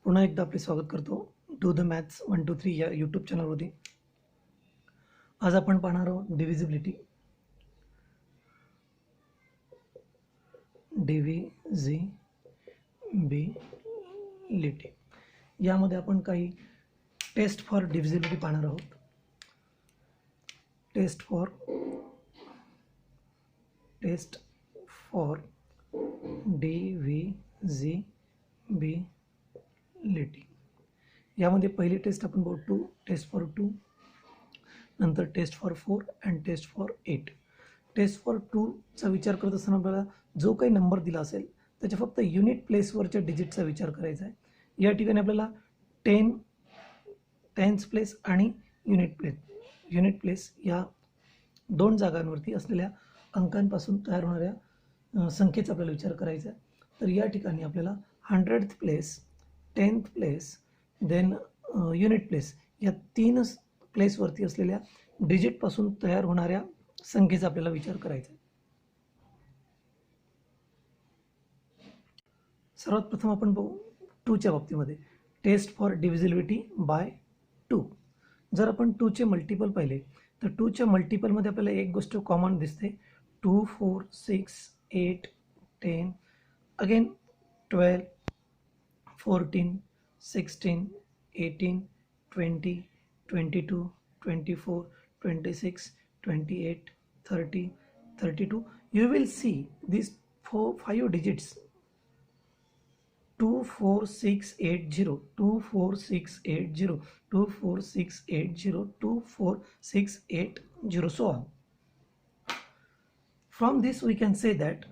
पुन्हा एकदा आपले स्वागत करतो डू द मॅथ्स 1 2 3 या यूट्यूब चॅनलवरती. आज आपण पाहणार आहोत डिव्हिजिबिलिटी. यामध्ये आपण काही टेस्ट फॉर डिव्हिजिबिलिटी पाहणार आहोत. टेस्ट फॉर डिव्हिजिबिलिटी यामध्ये पहिली टेस्ट आपण बघू 2, टेस्ट फॉर 2, नंतर test for 4 and test for 8. Test for 2चा विचार करत असताना आपल्याला जो काही नंबर दिला असेल त्याच्या फक्त युनिट प्लेसवरच्या डिजिटचा विचार करायचा आहे. या ठिकाणी आपल्याला 10th प्लेस आणि युनिट प्लेस या दोन जागांवरती असलेल्या अंकांपासून तयार होणाऱ्या संख्येचा आपल्याला विचार करायचा आहे. तर या ठिकाणी आपल्याला 100th place, 10th place, then unit place या 3 प्लेसवरती असलेल्या डिजिटपासून तयार होणाऱ्या संख्येचा आपल्याला विचार करायचा आहे. सर्वात प्रथम आपण बघू 2च्या बाबतीमध्ये टेस्ट फॉर डिव्हिजिबिलिटी बाय 2. जर आपण 2चे मल्टिपल पाहिले तर 2च्या मल्टिपलमध्ये आपल्याला एक गोष्ट कॉमन दिसते. 2, 4, 6, 8, 10, again 12, 14, 16, 18, 20, 22, 24, 26, 28, 30, 32. You will see these 5 digits 24680, 24680, 24680, 24680, so on. From this we can say that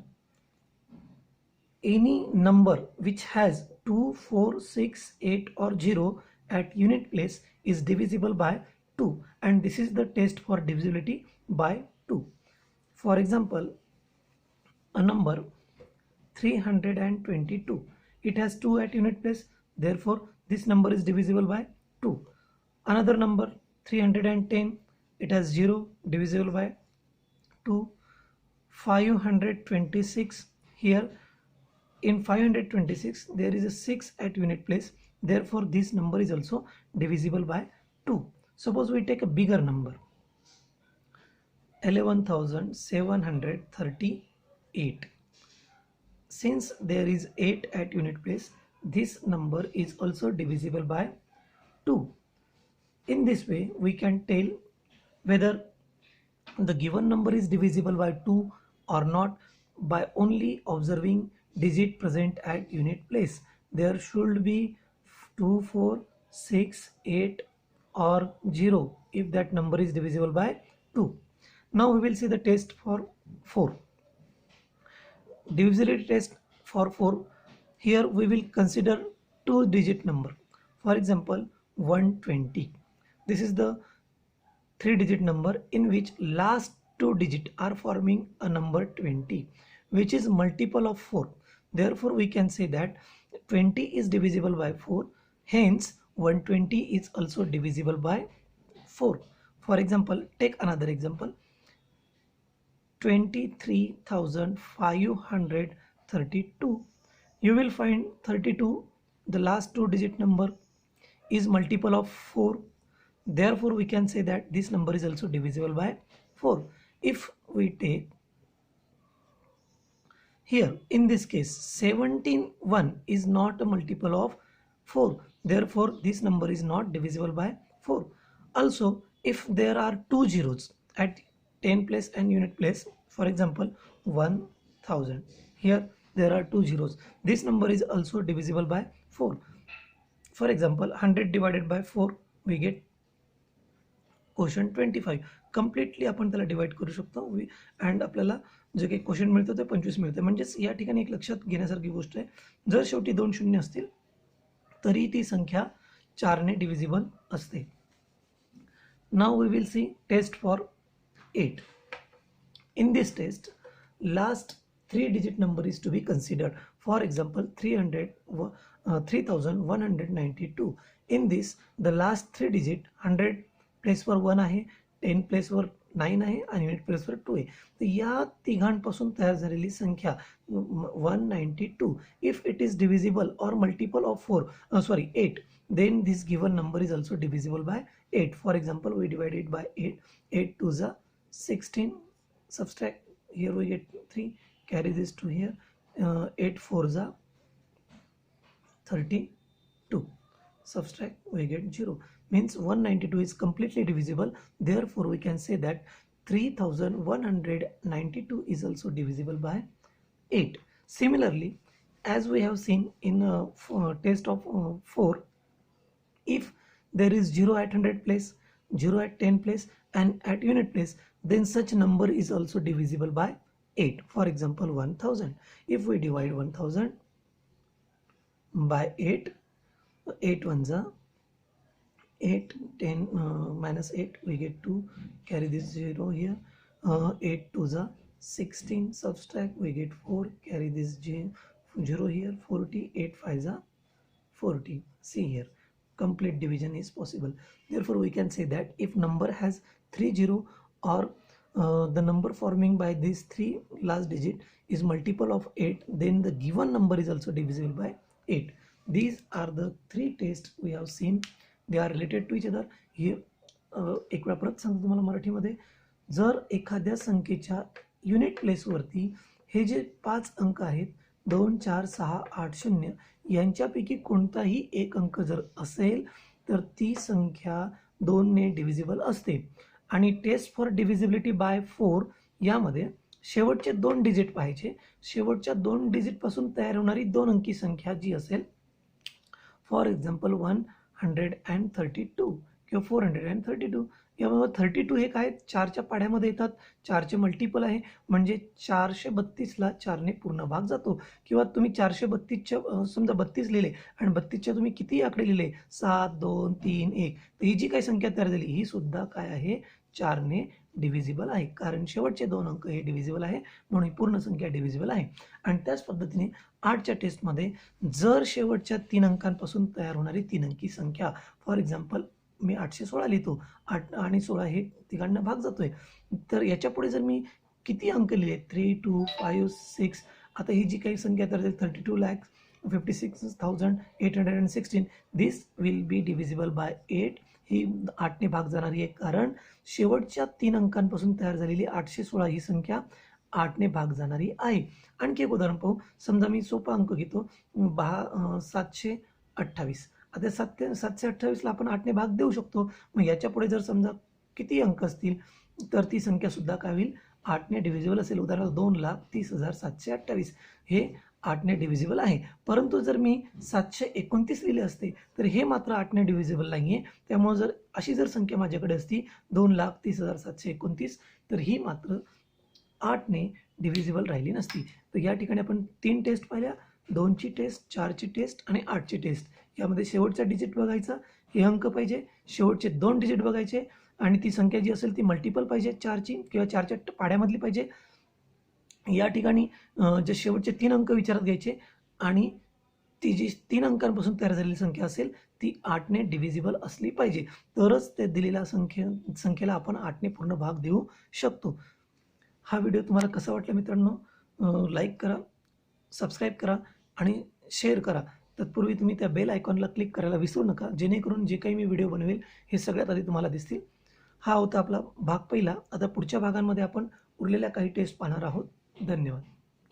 any number which has 2, 4, 6, 8 or 0 at unit place is divisible by 2, and this is the test for divisibility by 2. For example, a number 322, it has 2 at unit place, therefore this number is divisible by 2. Another number 310, it has 0, divisible by 2. 526, here in 526 there is a 6 at unit place, therefore this number is also divisible by 2. Suppose we take a bigger number 11,738. Since there is 8 at unit place, this number is also divisible by 2. In this way we can tell whether the given number is divisible by 2 or not by only observing digit present at unit place. There should be 2, 4, 6, 8 or 0 if that number is divisible by 2. Now we will see the test for 4. Divisibility test for 4. Here we will consider 2-digit number. For example, 120. This is the 3-digit number in which last 2 digits are forming a number 20, which is multiple of 4. Therefore we can say that 20 is divisible by 4, hence 120 is also divisible by 4. For example, take another example, 23,532. You will find 32, the last 2-digit number, is multiple of 4. Therefore we can say that this number is also divisible by 4. If we take here in this case 17,1 is not a multiple of 4, therefore this number is not divisible by 4. Also, if there are 2 zeros at 10 place and unit place, for example 1000, here there are 2 zeros, this number is also divisible by 4. For example, 100 divided by 4 we get question 25. Completely आपण त्याला divide करू शकतो and आपल्याला जे काही question मिळतं ते 25 मिळतं. म्हणजेच या ठिकाणी एक लक्षात घेण्यासारखी गोष्ट आहे, जर शेवटी 2 शून्य असतील तरी ती संख्या 4ने डिव्हिजिबल असते. Now we will see test for 8. In this test last 3-digit number is to be considered. For example, 3,192. In this the last 3 digit 100 प्लेसवर 1 आहे, 10 प्लेसवर 9 आहे आणि युनिट प्लेसवर 2 आहे. तर या तिघांपासून तयार झालेली संख्या 192 if it is divisible or multiple of 8, then this given number is also divisible by 8. For example, we divide it by 8. 8 to the 16. Subtract, here we get 3. Carry this to here. 8 4 the 32. Subtract, we get 0. Means 192 is completely divisible. Therefore, we can say that 3192 is also divisible by 8. Similarly, as we have seen in test of 4, if there is 0 at 100 place, 0 at 10 place, and at unit place, then such number is also divisible by 8. For example, 1000. If we divide 1000 by 8, 8 ones are 8, 10 minus 8, we get 2. Carry this 0 here. 8 2s are 16. Subtract, we get 4. Carry this 0 here. 40. 8 5s are 40. See here, complete division is possible. Therefore, we can say that if number has 30 or the number forming by these 3 last digit is multiple of 8, then the given number is also divisible by 8. These are the 3 tests we have seen. They are related to each other. Here एक वेळा परत सांगतो तुम्हाला मराठीमध्ये, जर एखाद्या संख्येच्या unit प्लेसवरती हे जे 5 अंक आहेत 2 4 6 8 0 यांच्यापैकी कोणताही एक अंक जर असेल तर ती संख्या 2 ने डिव्हिजिबल असते. आणि टेस्ट फॉर डिव्हिजिबिलिटी बाय 4 यामध्ये शेवटचे 2 डिजिट पाहिजे. शेवटच्या 2 डिजिटपासून तयार होणारी 2 अंकी संख्या जी असेल, फॉर एक्झाम्पल 132 किंवा 432. यामुळे 32 हे काय 4च्या पाढ्यामध्ये येतात, 4चे मल्टिपल आहे म्हणजे 432ला 4ने पूर्ण भाग जातो. किंवा तुम्ही 432च्या समजा 32 लिहिले आणि 32च्या तुम्ही किती आकडे लिहिले 7 2 3 1, तर ही जी काही संख्या तयार झाली ही सुद्धा काय आहे 4ने डिव्हिजिबल आहे, कारण शेवटचे 2 अंक हे डिव्हिजिबल आहे म्हणून ही पूर्ण संख्या डिव्हिजिबल आहे. आणि त्याच पद्धतीने 8च्या टेस्टमध्ये जर शेवटच्या 3 अंकांपासून तयार होणारी 3 अंकी संख्या, फॉर एक्झाम्पल मी 816 लिहितो, 8 आणि 16 हे तिघांना भाग जातोय, तर याच्या पुढे जर मी किती अंक लिहिले 3 2 5 6, आता ही जी काही संख्या तर 32,56,816, this will be divisible by 8. ही 8ने भाग जाणारी आहे, कारण शेवटच्या 3 अंकांपासून तयार झालेली 816 ही संख्या 8ने भाग जाणारी आहे. आणखी एक उदाहरण पाहू. समजा मी सोपा अंक घेतो 728. आता 728ला आपण 8ने भाग देऊ शकतो. मग याच्या पुढे जर समजा किती अंक असतील तर ती संख्या सुद्धा काय होईल 8ने डिव्हिजिबल असेल. उदाहरणार्थ 2,30,728 हे 8ने डिव्हिजिबल आहे. परंतु जर मी 729 लिहिले असते तर हे मात्र 8ने डिव्हिजिबल नाही आहे. त्यामुळे जर अशी जर संख्या माझ्याकडे असती 2,30,729 तर ही मात्र 8ने डिव्हिजिबल राहिली नसती. तर या ठिकाणी आपण 3 टेस्ट पाहिल्या, 2ची टेस्ट, 4ची टेस्ट आणि 8ची टेस्ट. यामध्ये शेवटचा डिजिट बघायचा, हे अंक पाहिजे, शेवटचे 2 डिजिट बघायचे आणि ती संख्या जी असेल ती मल्टिपल पाहिजे 4ची किंवा 4च्या पाढ्यामधली पाहिजे. या ठिकाणी जे शेवटचे 3 अंक विचारात घ्यायचे आणि ती जी 3 अंकांपासून तयार झालेली संख्या असेल ती 8ने डिव्हिजिबल असली पाहिजे, तरच ते दिलेल्या संख्येला आपण 8ने पूर्ण भाग देऊ शकतो. हा व्हिडिओ तुम्हाला कसा वाटला मित्रांनो, लाईक करा, सबस्क्राईब करा आणि शेअर करा. तत्पूर्वी तुम्ही त्या बेल आयकॉनला क्लिक करायला विसरू नका, जेणेकरून जे काही मी व्हिडिओ बनवेल हे सगळ्यात आधी तुम्हाला दिसतील. हा होता आपला भाग पहिला. आता पुढच्या भागांमध्ये आपण उरलेल्या काही टेस्ट पाहणार आहोत. धन्यवाद.